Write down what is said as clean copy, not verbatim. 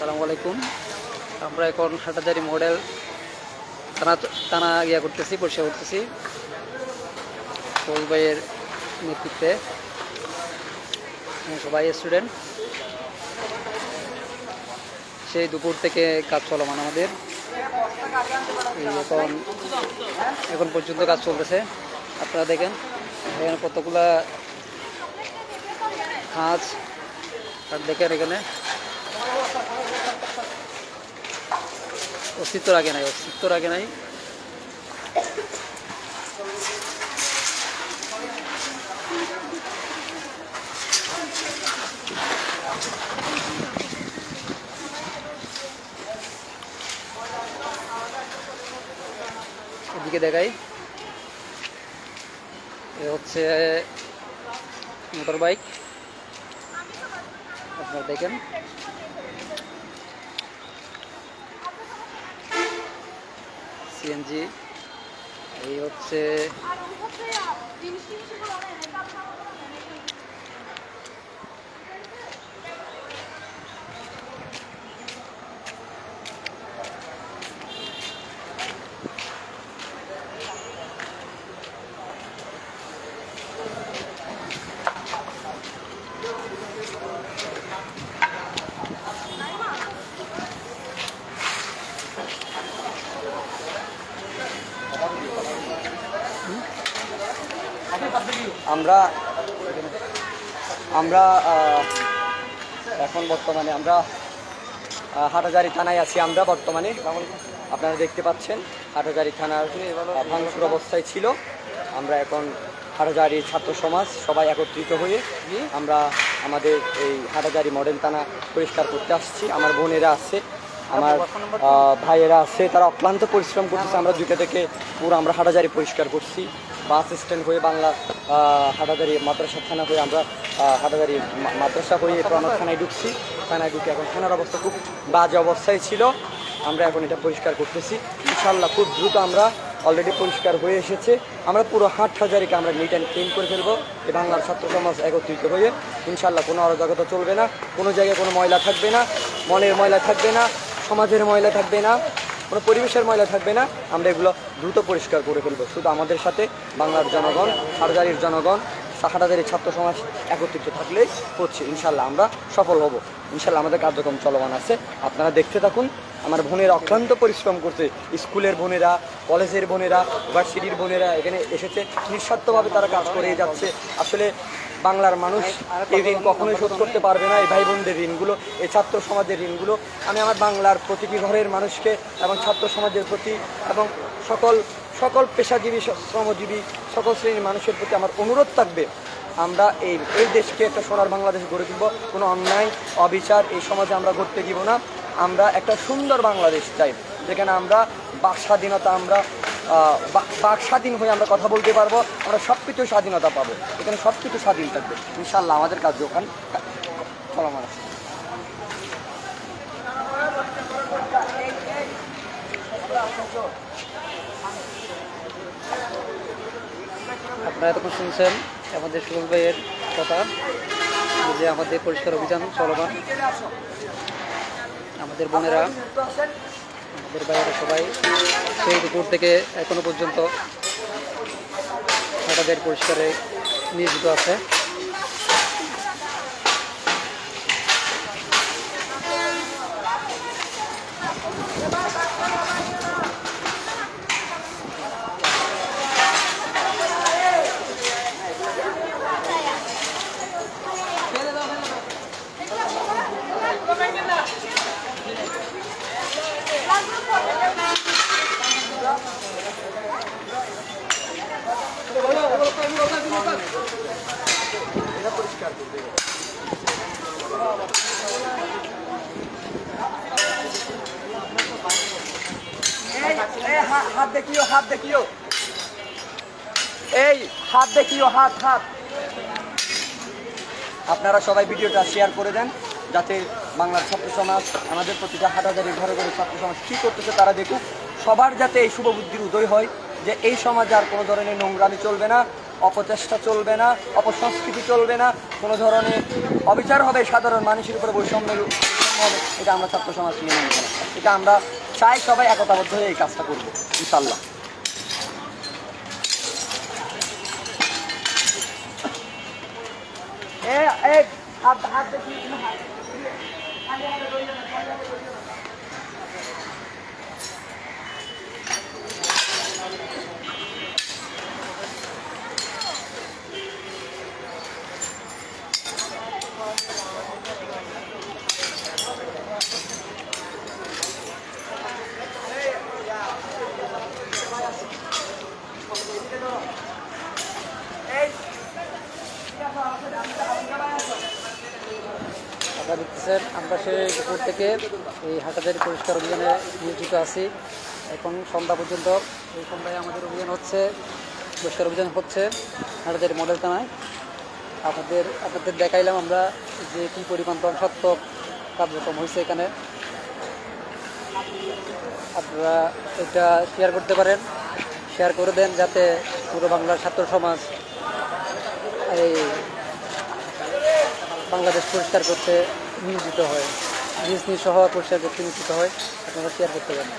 আসসালামু আলাইকুম। আমরা এখন হাটাজারি মডেল থানা থানা করতেছি, পরিষ্কার করতেছি সবুজ ভাইয়ের নেতৃত্বে। সবাই স্টুডেন্ট, সেই দুপুর থেকে কাজ চলমান আমাদের। এখন পর্যন্ত কাজ চলতেছে। আপনারা দেখেন এখানে কতগুলা কাজ, আর দেখেন এখানে অস্তিত্ব রাখে নাই। এদিকে দেখাই, এ হচ্ছে মোটর বাইক। আপনারা দেখেন সিএনজি, এই হচ্ছে আমরা আমরা এখন বর্তমানে আমরা হাটাজারি থানায় আছি। আমরা বর্তমানে আপনারা দেখতে পাচ্ছেন হাটাজারি থানার ভাঙচুর অবস্থায় ছিল। আমরা এখন হাটাজারি ছাত্র সমাজ সবাই একত্রিত হয়ে আমরা আমাদের এই হাটাজারি মডেল থানা পরিষ্কার করতে আসছি। আমার বোনেরা আছে, আমার ভাইয়েরা আছে, তারা অক্লান্ত পরিশ্রম করতেছে। আমরা 2টা থেকে পুরো আমরা হাটাজারি পরিষ্কার করছি। বাস স্ট্যান্ড হয়ে বাংলা হাটাজারি মাদ্রাসা থানা হয়ে আমরা হাটাজারি মাদ্রাসা হয়ে এরপর আমরা থানায় ঢুকছি। থানায় ঢুকে এখন থানার অবস্থা খুব বাজে অবস্থায় ছিল। আমরা এখন এটা পরিষ্কার করতেছি। ইনশাআল্লাহ খুব দ্রুত আমরা অলরেডি পরিষ্কার হয়ে এসেছে। আমরা পুরো হাটহাজারিকে আমরা নিট অ্যান্ড ক্লিন করে ফেলবো। এই বাংলার ছাত্র সমাজ একত্রিত হয়ে ইনশাআল্লাহ কোনো অরাজকতা চলবে না, কোনো জায়গায় কোনো ময়লা থাকবে না, মনের ময়লা থাকবে না, সমাজের ময়লা থাকবে না, কোনো পরিবেশের ময়লা থাকবে না। আমরা এগুলো দ্রুত পরিষ্কার করে ফেলবো। শুধু আমাদের সাথে বাংলার জনগণ, হাটহাজারির জনগণ, হাটহাজারি ছাত্র সমাজ একত্রিত থাকলেই হচ্ছে। ইনশাল্লাহ আমরা সফল হব। ইনশাল্লাহ আমাদের কার্যক্রম চলমান আছে, আপনারা দেখতে থাকুন। আমার বোনেরা অক্লান্ত পরিশ্রম করছে, স্কুলের বোনেরা, কলেজের বোনেরা, ভার্সিটির বোনেরা এখানে এসেছে, নিঃস্বার্থভাবে তারা কাজ করে যাচ্ছে। আসলে বাংলার মানুষ এই ঋণ কখনোই শোধ করতে পারবে না, এই ভাই বোনদের ঋণগুলো, এই ছাত্র সমাজের ঋণগুলো। আমি আমার বাংলার প্রতিটি ঘরের মানুষকে এবং ছাত্র সমাজের প্রতি এবং সকল পেশাজীবী, শ্রমজীবী, সকল শ্রেণীর মানুষের প্রতি আমার অনুরোধ থাকবে, আমরা এই দেশকে একটা সোনার বাংলাদেশ গড়ে তুলব। কোনো অন্যায় অবিচার এই সমাজে আমরা গড়তে দিব না। আমরা একটা সুন্দর বাংলাদেশ চাই, যেখানে আমরা বাক স্বাধীনতা, আমরা বাক স্বাধীন হয়ে আমরা কথা বলতে পারবো, আমরা সব কিছু স্বাধীনতা পাবো, এখানে সব কিছু স্বাধীন থাকবে। ইনশাআল্লাহ আমাদের কাজ ওখানে চলমান আছে। আপনারা এতক্ষণ শুনছেন আমাদের সবুজ ভাইয়ের কথা, যে আমাদের পরিষ্কার অভিযান চলমান। আমাদের বোনেরা, আমাদের ভাইয়েরা সবাই সেই দুপুর থেকে এখনো পর্যন্ত হাটাজারি পরিষ্কারে নিয়োজিত আছে। হাত দেখিও, হাত দেখিও, এই হাত দেখিও, হাত হাত। আপনারা সবাই ভিডিওটা শেয়ার করে দেন, যাতে বাংলার ছাত্র সমাজ, আমাদের প্রতিটা হাটাজারি ঘরে ঘরে ছাত্র সমাজ কী করতেছে তারা দেখুক। সবার যাতে এই শুভ বুদ্ধির উদয় হয় যে এই সমাজে আর কোনো ধরনের নোংরামি চলবে না, অপচেষ্টা চলবে না, অপসংস্কৃতি চলবে না, কোনো ধরনের অবিচার হবে সাধারণ মানুষের উপরে বৈষম্য এটা আমরা ছাত্র সমাজ মেনে নিব না। এটা আমরা চাই সবাই একতাবদ্ধ হয়ে এই কাজটা করবো ইনশাল্লাহ। আপনারা দেখতেছেন আমরা সেই দুপুর থেকে এই হাটাজারি পরিষ্কার অভিযানে নিয়োজিত আছি। এখন সন্ধ্যা পর্যন্ত এই সন্ধ্যায় আমাদের অভিযান হচ্ছে, পরিষ্কার অভিযান হচ্ছে হাটাজারি মডেল থানায়। আপনাদের দেখাইলাম আমরা যে কী পরিমাণ ধ্বংসাত্মক কার্যক্রম হয়েছে এখানে। আপনারা এটা শেয়ার করতে পারেন, শেয়ার করে দেন যাতে পুরো বাংলার ছাত্র সমাজ এই বাংলাদেশ পরিষ্কার করতে নিয়োজিত হয়, নিজ নিজ সহ পরিষ্কার করতে নিয়োজিত হয়। আপনারা শেয়ার করতে পারেন।